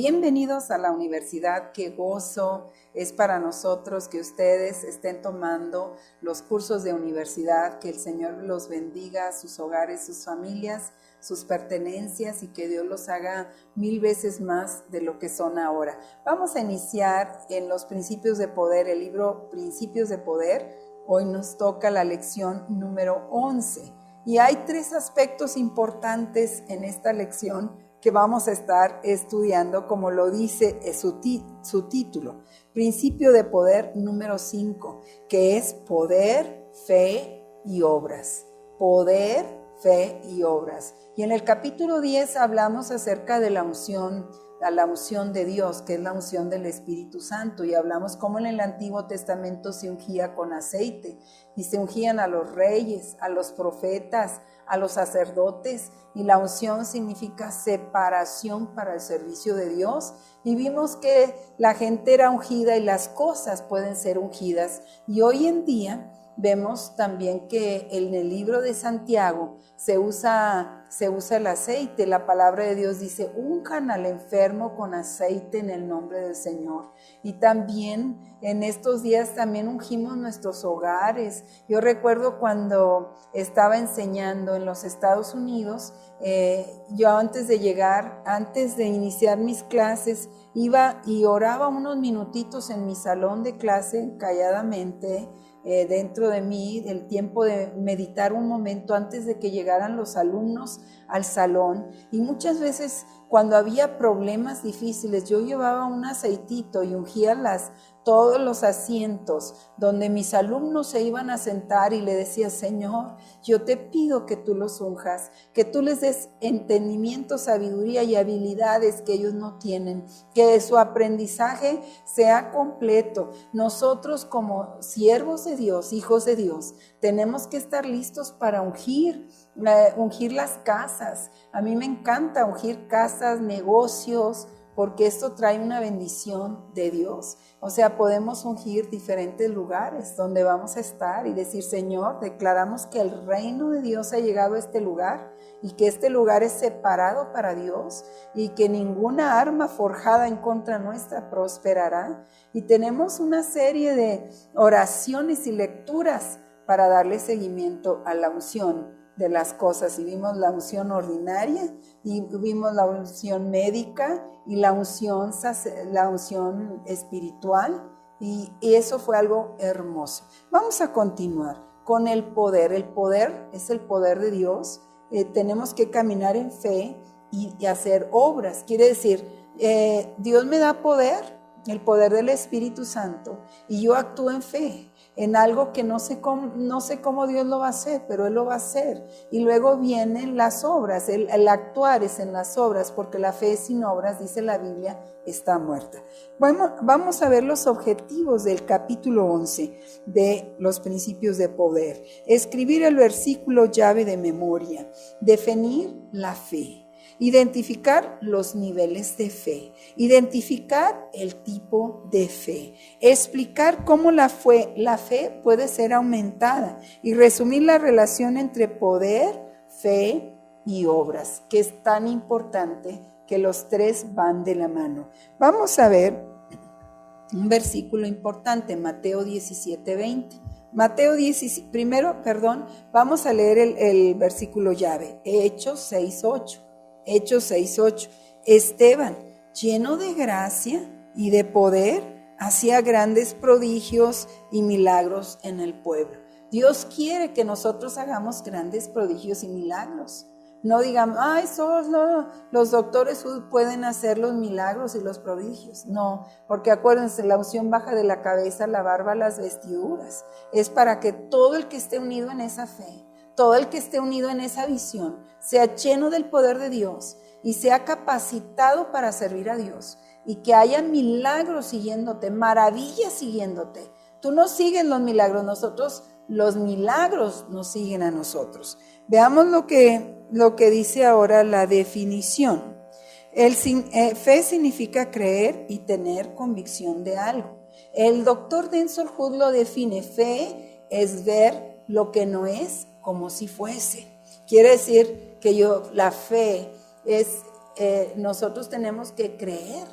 Bienvenidos a la universidad. Qué gozo es para nosotros que ustedes estén tomando los cursos de universidad. Que el Señor los bendiga, sus hogares, sus familias, sus pertenencias, y que Dios los haga 1000 veces más de lo que son ahora. Vamos a iniciar en los principios de poder, el libro Principios de Poder. Hoy nos toca la lección número 11 y hay 3 aspectos importantes en esta lección que vamos a estar estudiando, como lo dice su título. Principio de poder número 5, que es poder, fe y obras. Poder, fe y obras. Y en el capítulo 10 hablamos acerca de la unción de Dios, que es la unción del Espíritu Santo, y hablamos cómo en el Antiguo Testamento se ungía con aceite, y se ungían a los reyes, a los profetas, a los sacerdotes, y la unción significa separación para el servicio de Dios, y vimos que la gente era ungida y las cosas pueden ser ungidas, y hoy en día vemos también que en el libro de Santiago se usa el aceite. La palabra de Dios dice: unjan al enfermo con aceite en el nombre del Señor. Y también en estos días también ungimos nuestros hogares. Yo recuerdo cuando estaba enseñando en los Estados Unidos, yo antes de iniciar mis clases, iba y oraba unos minutitos en mi salón de clase calladamente, dentro de mí, el tiempo de meditar un momento antes de que llegaran los alumnos al salón. Y muchas veces cuando había problemas difíciles, yo llevaba un aceitito y ungía todos los asientos donde mis alumnos se iban a sentar, y le decía: Señor, yo te pido que tú los unjas, que tú les des entendimiento, sabiduría y habilidades que ellos no tienen, que su aprendizaje sea completo. Nosotros, como siervos de Dios, hijos de Dios, tenemos que estar listos para ungir las casas. A mí me encanta ungir casas, negocios, porque esto trae una bendición de Dios. O sea, podemos ungir diferentes lugares donde vamos a estar y decir: Señor, declaramos que el reino de Dios ha llegado a este lugar, y que este lugar es separado para Dios, y que ninguna arma forjada en contra nuestra prosperará. Y tenemos una serie de oraciones y lecturas para darle seguimiento a la unción de las cosas, y vimos la unción ordinaria, y vimos la unción médica, y la unción espiritual, y eso fue algo hermoso. Vamos a continuar con el poder. El poder es el poder de Dios. Tenemos que caminar en fe y hacer obras. Quiere decir, Dios me da poder, el poder del Espíritu Santo, y yo actúo en fe en algo que no sé cómo Dios lo va a hacer, pero Él lo va a hacer. Y luego vienen las obras. El actuar es en las obras, porque la fe sin obras, dice la Biblia, está muerta. Bueno, vamos a ver los objetivos del capítulo 11 de los principios de poder. Escribir el versículo llave de memoria, definir la fe, identificar los niveles de fe, identificar el tipo de fe, explicar cómo la fe puede ser aumentada, y resumir la relación entre poder, fe y obras, que es tan importante que los 3 van de la mano. Vamos a ver un versículo importante, Mateo 17:20. Vamos a leer el versículo llave, Hechos 6:8. Hechos 6:8. Esteban, lleno de gracia y de poder, hacía grandes prodigios y milagros en el pueblo. Dios quiere que nosotros hagamos grandes prodigios y milagros. No digamos: ay, solo los doctores pueden hacer los milagros y los prodigios. No, porque acuérdense, la unción baja de la cabeza, la barba, las vestiduras. Es para que todo el que esté unido en esa fe, todo el que esté unido en esa visión, sea lleno del poder de Dios y sea capacitado para servir a Dios, y que haya milagros siguiéndote, maravillas siguiéndote. Tú no sigues los milagros, los milagros nos siguen a nosotros. Veamos lo que dice ahora la definición. Fe significa creer y tener convicción de algo. El doctor Denzel Hood lo define: fe es ver lo que no es como si fuese. Quiere decir que la fe es nosotros tenemos que creer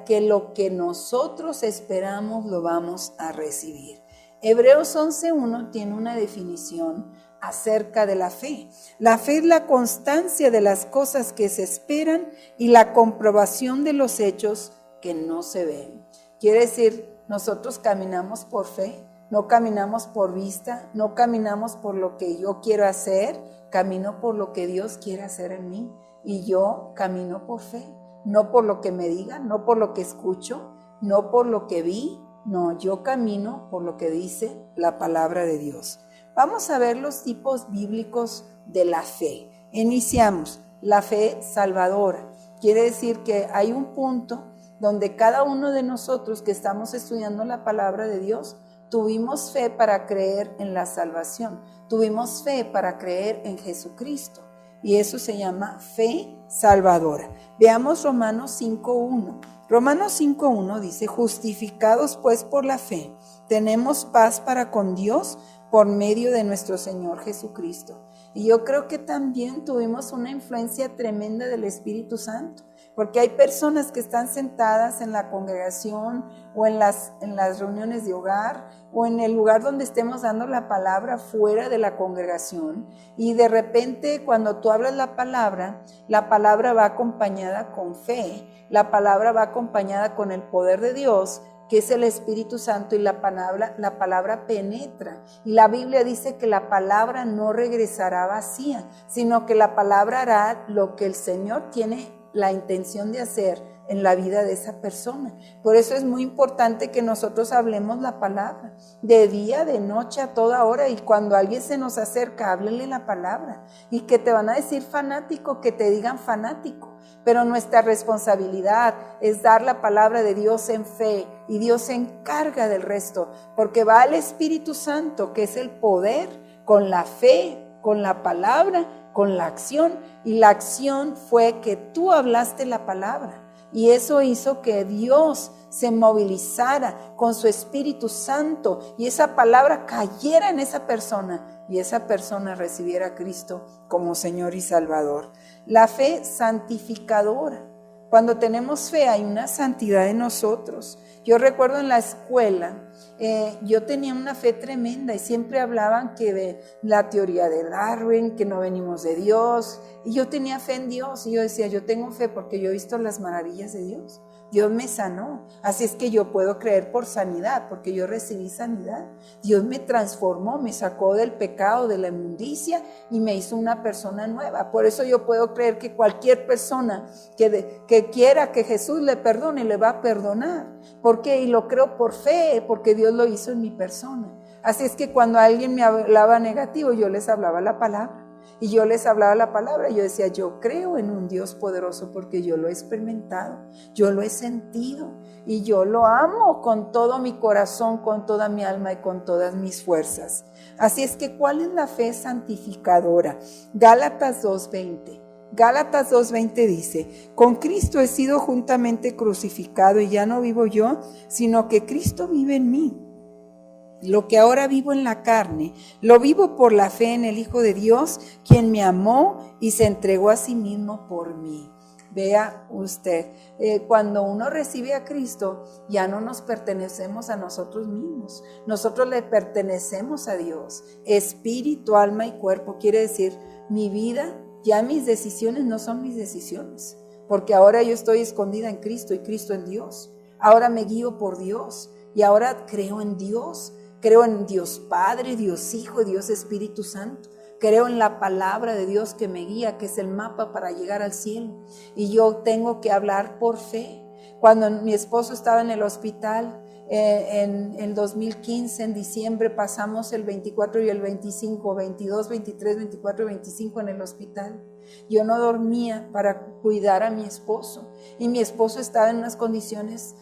que lo que nosotros esperamos lo vamos a recibir. Hebreos 11:1 tiene una definición acerca de la fe. La fe es la constancia de las cosas que se esperan y la comprobación de los hechos que no se ven. Quiere decir, nosotros caminamos por fe, no caminamos por vista, no caminamos por lo que yo quiero hacer, camino por lo que Dios quiere hacer en mí. Y yo camino por fe, no por lo que me digan, no por lo que escucho, no por lo que vi, no, yo camino por lo que dice la palabra de Dios. Vamos a ver los tipos bíblicos de la fe. Iniciamos, la fe salvadora. Quiere decir que hay un punto donde cada uno de nosotros que estamos estudiando la palabra de Dios, tuvimos fe para creer en la salvación, tuvimos fe para creer en Jesucristo. Y eso se llama fe salvadora. Veamos Romanos 5:1. Romanos 5:1 dice, justificados pues por la fe, tenemos paz para con Dios por medio de nuestro Señor Jesucristo. Y yo creo que también tuvimos una influencia tremenda del Espíritu Santo, porque hay personas que están sentadas en la congregación o en las reuniones de hogar o en el lugar donde estemos dando la palabra fuera de la congregación, y de repente cuando tú hablas la palabra va acompañada con fe, la palabra va acompañada con el poder de Dios, que es el Espíritu Santo, y la palabra penetra. Y la Biblia dice que la palabra no regresará vacía, sino que la palabra hará lo que el Señor tiene la intención de hacer en la vida de esa persona. Por eso es muy importante que nosotros hablemos la palabra, de día, de noche, a toda hora, y cuando alguien se nos acerca, háblele la palabra. Y que te van a decir fanático, que te digan fanático. Pero nuestra responsabilidad es dar la palabra de Dios en fe, y Dios se encarga del resto, porque va al Espíritu Santo, que es el poder, con la fe, con la palabra, con la acción. Y la acción fue que tú hablaste la palabra, y eso hizo que Dios se movilizara con su Espíritu Santo, y esa palabra cayera en esa persona, y esa persona recibiera a Cristo como Señor y Salvador. La fe santificadora. Cuando tenemos fe hay una santidad en nosotros. Yo recuerdo en la escuela, yo tenía una fe tremenda, y siempre hablaban que de la teoría de Darwin, que no venimos de Dios, y yo tenía fe en Dios, y yo decía, yo tengo fe porque yo he visto las maravillas de Dios. Dios me sanó, así es que yo puedo creer por sanidad, porque yo recibí sanidad. Dios me transformó, me sacó del pecado, de la inmundicia, y me hizo una persona nueva. Por eso yo puedo creer que cualquier persona que quiera que Jesús le perdone, le va a perdonar. ¿Por qué? Y lo creo por fe, porque Dios lo hizo en mi persona. Así es que cuando alguien me hablaba negativo, yo les hablaba la palabra. Y yo les hablaba la palabra, y yo decía, yo creo en un Dios poderoso porque yo lo he experimentado, yo lo he sentido, y yo lo amo con todo mi corazón, con toda mi alma y con todas mis fuerzas. Así es que, ¿cuál es la fe santificadora? Gálatas 2:20. Gálatas 2:20 dice, con Cristo he sido juntamente crucificado, y ya no vivo yo, sino que Cristo vive en mí. Lo que ahora vivo en la carne, lo vivo por la fe en el Hijo de Dios, quien me amó y se entregó a sí mismo por mí. Vea usted, cuando uno recibe a Cristo, ya no nos pertenecemos a nosotros mismos. Nosotros le pertenecemos a Dios, espíritu, alma y cuerpo. Quiere decir, mi vida, ya mis decisiones no son mis decisiones, porque ahora yo estoy escondida en Cristo y Cristo en Dios. Ahora me guío por Dios, y ahora creo en Dios. Creo en Dios Padre, Dios Hijo, Dios Espíritu Santo. Creo en la palabra de Dios que me guía, que es el mapa para llegar al cielo. Y yo tengo que hablar por fe. Cuando mi esposo estaba en el hospital, en el 2015, en diciembre, pasamos el 24 y el 25, 22, 23, 24 y 25 en el hospital. Yo no dormía para cuidar a mi esposo, y mi esposo estaba en unas condiciones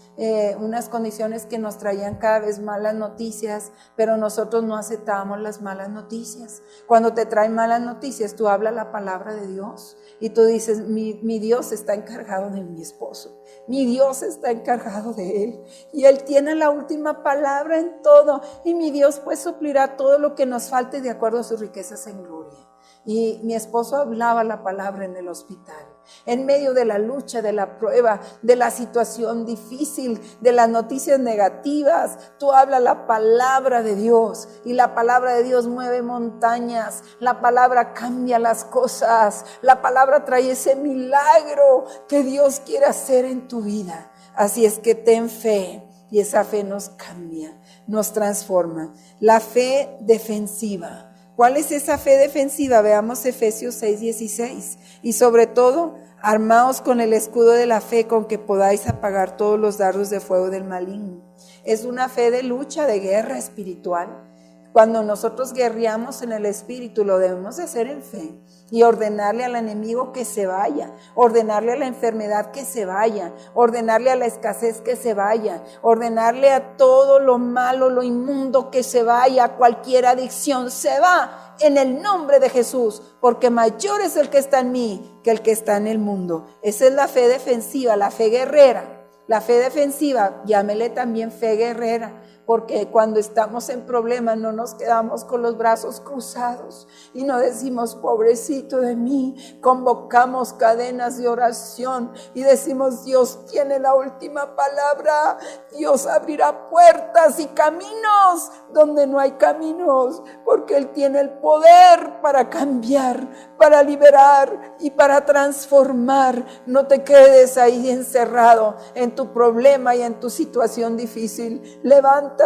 que nos traían cada vez malas noticias, pero nosotros no aceptábamos las malas noticias. Cuando te traen malas noticias, tú hablas la palabra de Dios y tú dices, mi Dios está encargado de mi esposo, mi Dios está encargado de él, y él tiene la última palabra en todo, y mi Dios pues suplirá todo lo que nos falte de acuerdo a sus riquezas en gloria. Y mi esposo hablaba la palabra en el hospital, En medio de la lucha, de la prueba, de la situación difícil, de las noticias negativas, tú hablas la palabra de Dios y la palabra de Dios mueve montañas. La palabra cambia las cosas. La palabra trae ese milagro que Dios quiere hacer en tu vida. Así es que ten fe y esa fe nos cambia, nos transforma. La fe defensiva. ¿Cuál es esa fe defensiva? Veamos Efesios 6:16. Y sobre todo, armaos con el escudo de la fe con que podáis apagar todos los dardos de fuego del maligno. Es una fe de lucha, de guerra espiritual. Cuando nosotros guerreamos en el espíritu, lo debemos de hacer en fe y ordenarle al enemigo que se vaya, ordenarle a la enfermedad que se vaya, ordenarle a la escasez que se vaya, ordenarle a todo lo malo, lo inmundo que se vaya, cualquier adicción se va en el nombre de Jesús, porque mayor es el que está en mí que el que está en el mundo. Esa es la fe defensiva, la fe guerrera. La fe defensiva, llámele también fe guerrera, porque cuando estamos en problemas no nos quedamos con los brazos cruzados y no decimos pobrecito de mí. Convocamos cadenas de oración y decimos Dios tiene la última palabra. Dios abrirá puertas y caminos donde no hay caminos, porque Él tiene el poder para cambiar, para liberar y para transformar. No te quedes ahí encerrado en tu problema y en tu situación difícil. Levántate,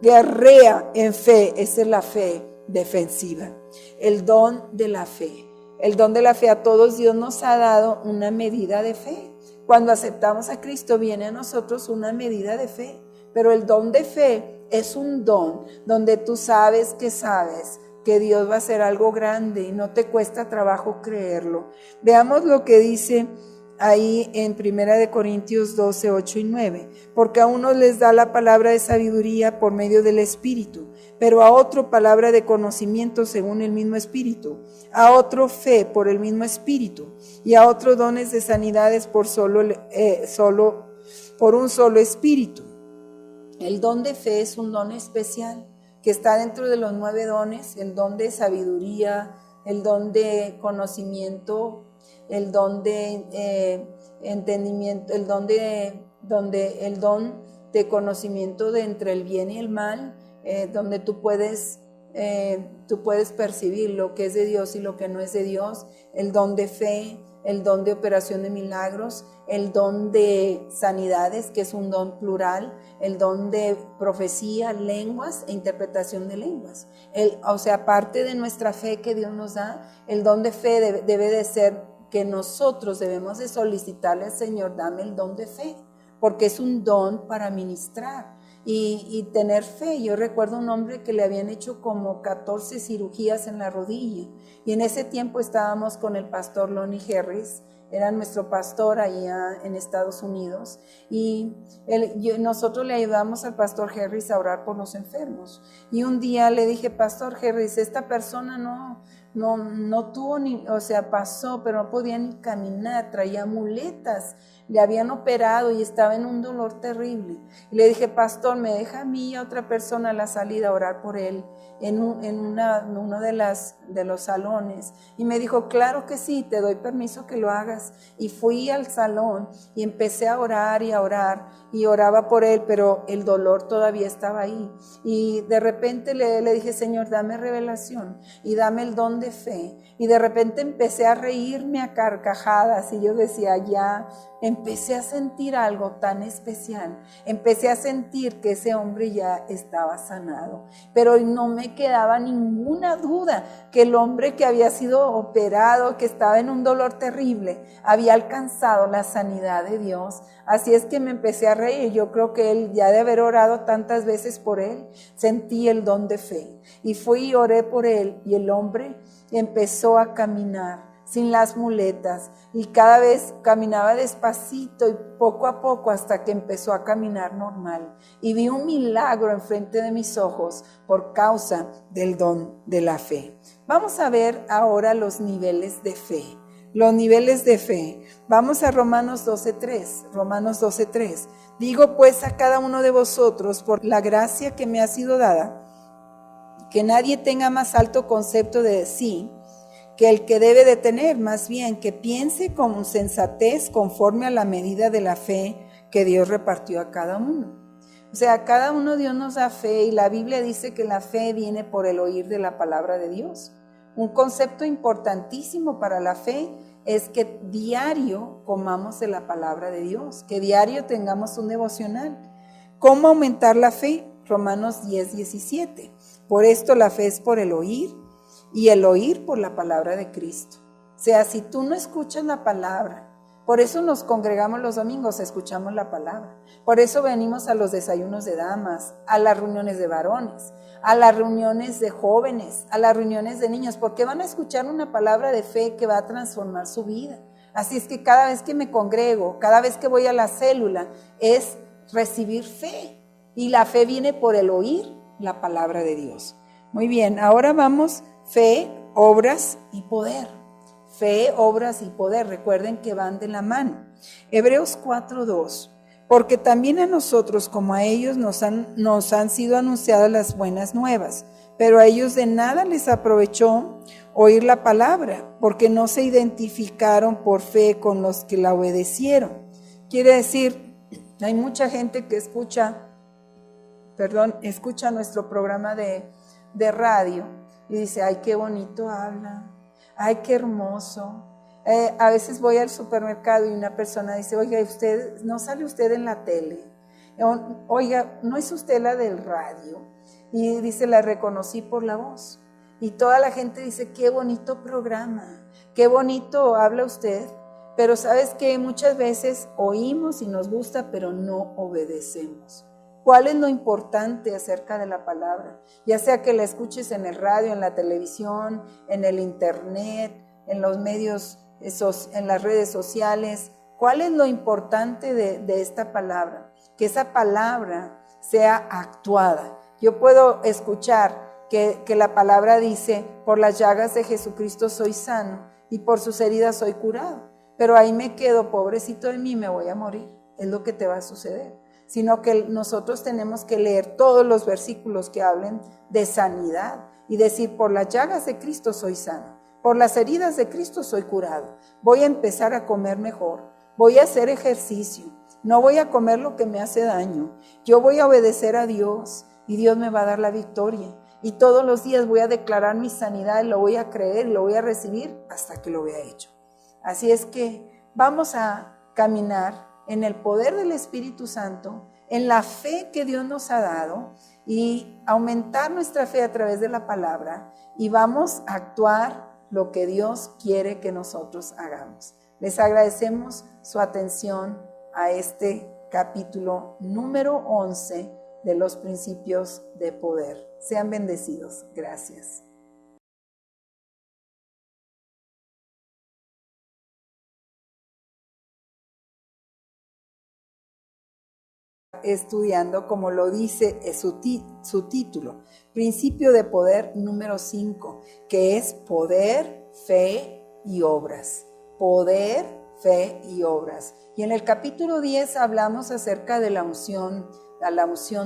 guerrea en fe. Esa es la fe defensiva. El don de la fe. El don de la fe, a todos Dios nos ha dado una medida de fe. Cuando aceptamos a Cristo viene a nosotros una medida de fe. Pero el don de fe es un don donde tú sabes que Dios va a hacer algo grande y no te cuesta trabajo creerlo. Veamos lo que dice ahí en 1 Corintios 12, 8 y 9. Porque a unos les da la palabra de sabiduría por medio del Espíritu, pero a otro palabra de conocimiento según el mismo Espíritu, a otro fe por el mismo Espíritu, y a otros dones de sanidades por un solo Espíritu. El don de fe es un don especial que está dentro de los 9 dones: el don de sabiduría, el don de conocimiento, el don de entendimiento, el don de conocimiento de entre el bien y el mal, donde tú puedes percibir lo que es de Dios y lo que no es de Dios, el don de fe, el don de operación de milagros, el don de sanidades, que es un don plural, el don de profecía, lenguas e interpretación de lenguas. O sea, parte de nuestra fe que Dios nos da, el don de fe debe de ser que nosotros debemos de solicitarle al Señor, dame el don de fe, porque es un don para ministrar y tener fe. Yo recuerdo un hombre que le habían hecho como 14 cirugías en la rodilla, y en ese tiempo estábamos con el pastor Lonnie Harris, era nuestro pastor allá en Estados Unidos, y nosotros le ayudamos al pastor Harris a orar por los enfermos. Y un día le dije, pastor Harris, esta persona no tuvo pasó, pero no podía ni caminar, traía muletas, le habían operado y estaba en un dolor terrible. Y le dije, pastor, ¿me deja a mí y a otra persona a la salida a orar por él en uno de los salones? Y me dijo, claro que sí, te doy permiso que lo hagas. Y fui al salón y empecé a orar y oraba por él, pero el dolor todavía estaba ahí. Y de repente le dije, Señor, dame revelación y dame el don de fe. Y de repente empecé a reírme a carcajadas y yo decía, ya empecé a sentir algo tan especial. Empecé a sentir que ese hombre ya estaba sanado, pero no me quedaba ninguna duda que el hombre que había sido operado, que estaba en un dolor terrible, había alcanzado la sanidad de Dios. Así es que me empecé a reír. Yo creo que él, ya de haber orado tantas veces por él, sentí el don de fe. Y fui y oré por él, y el hombre empezó a caminar sin las muletas, y cada vez caminaba despacito y poco a poco hasta que empezó a caminar normal. Y vi un milagro enfrente de mis ojos por causa del don de la fe. Vamos a ver ahora los niveles de fe. Los niveles de fe. Vamos a Romanos 12:3. Romanos 12:3. Digo pues a cada uno de vosotros, por la gracia que me ha sido dada, que nadie tenga más alto concepto de sí que el que debe de tener, más bien, que piense con sensatez conforme a la medida de la fe que Dios repartió a cada uno. O sea, a cada uno Dios nos da fe y la Biblia dice que la fe viene por el oír de la palabra de Dios. Un concepto importantísimo para la fe es que diario comamos de la palabra de Dios, que diario tengamos un devocional. ¿Cómo aumentar la fe? Romanos 10:17. Por esto la fe es por el oír y el oír por la palabra de Cristo. O sea, si tú no escuchas la palabra, por eso nos congregamos los domingos, escuchamos la palabra. Por eso venimos a los desayunos de damas, a las reuniones de varones, a las reuniones de jóvenes, a las reuniones de niños, porque van a escuchar una palabra de fe que va a transformar su vida. Así es que cada vez que me congrego, cada vez que voy a la célula, es recibir fe. Y la fe viene por el oír la palabra de Dios. Muy bien, ahora vamos, fe, obras y poder. Fe, obras y poder, recuerden que van de la mano. Hebreos 4:2, porque también a nosotros como a ellos nos han sido anunciadas las buenas nuevas, pero a ellos de nada les aprovechó oír la palabra, porque no se identificaron por fe con los que la obedecieron. Quiere decir, hay mucha gente que escucha nuestro programa de radio y dice, ay, qué bonito habla. Ay, qué hermoso. A veces voy al supermercado y una persona dice, oiga, ¿no sale usted en la tele? Oiga, ¿no es usted la del radio? Y dice, la reconocí por la voz. Y toda la gente dice, qué bonito programa, qué bonito habla usted. Pero sabes que muchas veces oímos y nos gusta, pero no obedecemos. ¿Cuál es lo importante acerca de la palabra? Ya sea que la escuches en el radio, en la televisión, en el internet, en los medios, en las redes sociales. ¿Cuál es lo importante de esta palabra? Que esa palabra sea actuada. Yo puedo escuchar que la palabra dice, por las llagas de Jesucristo soy sano y por sus heridas soy curado. Pero ahí me quedo, pobrecito de mí, me voy a morir. Es lo que te va a suceder. Sino que nosotros tenemos que leer todos los versículos que hablen de sanidad y decir, por las llagas de Cristo soy sano, por las heridas de Cristo soy curado. Voy a empezar a comer mejor, voy a hacer ejercicio, no voy a comer lo que me hace daño. Yo voy a obedecer a Dios y Dios me va a dar la victoria. Y todos los días voy a declarar mi sanidad, lo voy a creer, lo voy a recibir hasta que lo vea hecho. Así es que vamos a caminar en el poder del Espíritu Santo, en la fe que Dios nos ha dado y aumentar nuestra fe a través de la palabra y vamos a actuar lo que Dios quiere que nosotros hagamos. Les agradecemos su atención a este capítulo número 11 de los principios de poder. Sean bendecidos. Gracias. Estudiando, como lo dice su título, Principio de Poder número 5, que es poder, fe y obras. Poder, fe y obras. Y en el capítulo 10 hablamos acerca de la unción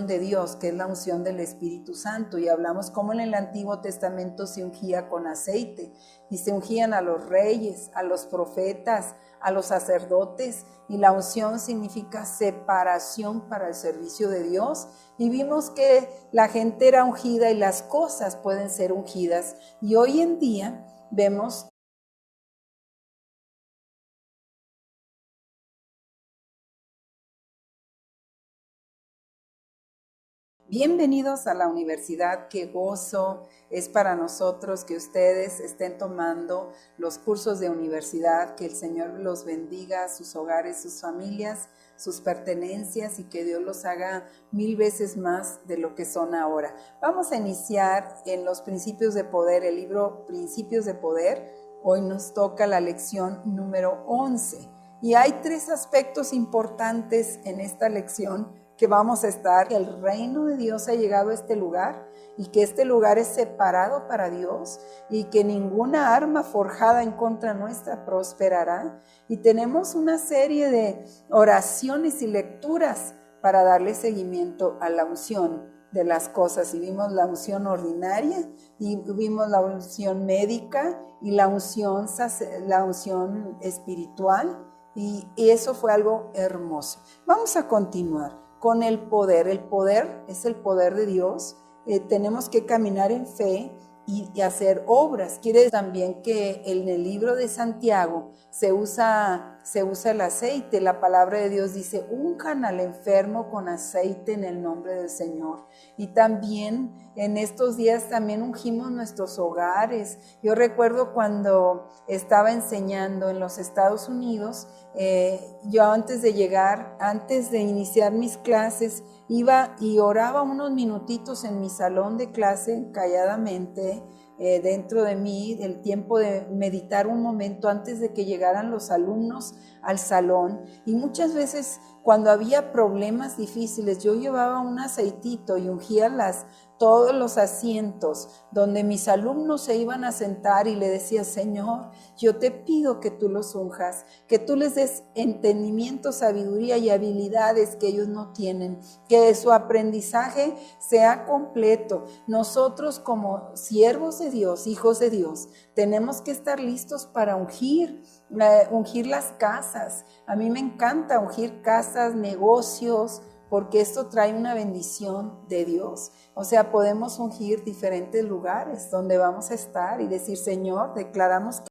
de Dios, que es la unción del Espíritu Santo, y hablamos cómo en el Antiguo Testamento se ungía con aceite, y se ungían a los reyes, a los profetas, a los sacerdotes, y la unción significa separación para el servicio de Dios, y vimos que la gente era ungida y las cosas pueden ser ungidas, y hoy en día vemos bienvenidos a la universidad. Qué gozo es para nosotros que ustedes estén tomando los cursos de universidad, que el Señor los bendiga, sus hogares, sus familias, sus pertenencias y que Dios los haga 1000 veces más de lo que son ahora. Vamos a iniciar en los principios de poder, el libro Principios de Poder. Hoy nos toca la lección número 11 y hay 3 aspectos importantes en esta lección que vamos a estar. El reino de Dios ha llegado a este lugar y que este lugar es separado para Dios y que ninguna arma forjada en contra nuestra prosperará. Y tenemos una serie de oraciones y lecturas para darle seguimiento a la unción de las cosas y vimos la unción ordinaria y vimos la unción médica y la unción espiritual y eso fue algo hermoso. Vamos a continuar con el poder. El poder es el poder de Dios. Tenemos que caminar en fe y hacer obras. Quiere decir también que en el libro de Santiago se usa el aceite. La palabra de Dios dice, unjan al enfermo con aceite en el nombre del Señor. Y también en estos días también ungimos nuestros hogares. Yo recuerdo cuando estaba enseñando en los Estados Unidos, yo antes de iniciar mis clases, iba y oraba unos minutitos en mi salón de clase calladamente, dentro de mí, el tiempo de meditar un momento antes de que llegaran los alumnos al salón. Y muchas veces cuando había problemas difíciles, yo llevaba un aceitito y ungía todos los asientos donde mis alumnos se iban a sentar y le decía, Señor, yo te pido que tú los unjas, que tú les des entendimiento, sabiduría y habilidades que ellos no tienen, que su aprendizaje sea completo. Nosotros como siervos de Dios, hijos de Dios, tenemos que estar listos para ungir las casas. A mí me encanta ungir casas, negocios, porque esto trae una bendición de Dios. O sea, podemos ungir diferentes lugares donde vamos a estar y decir, Señor, declaramos que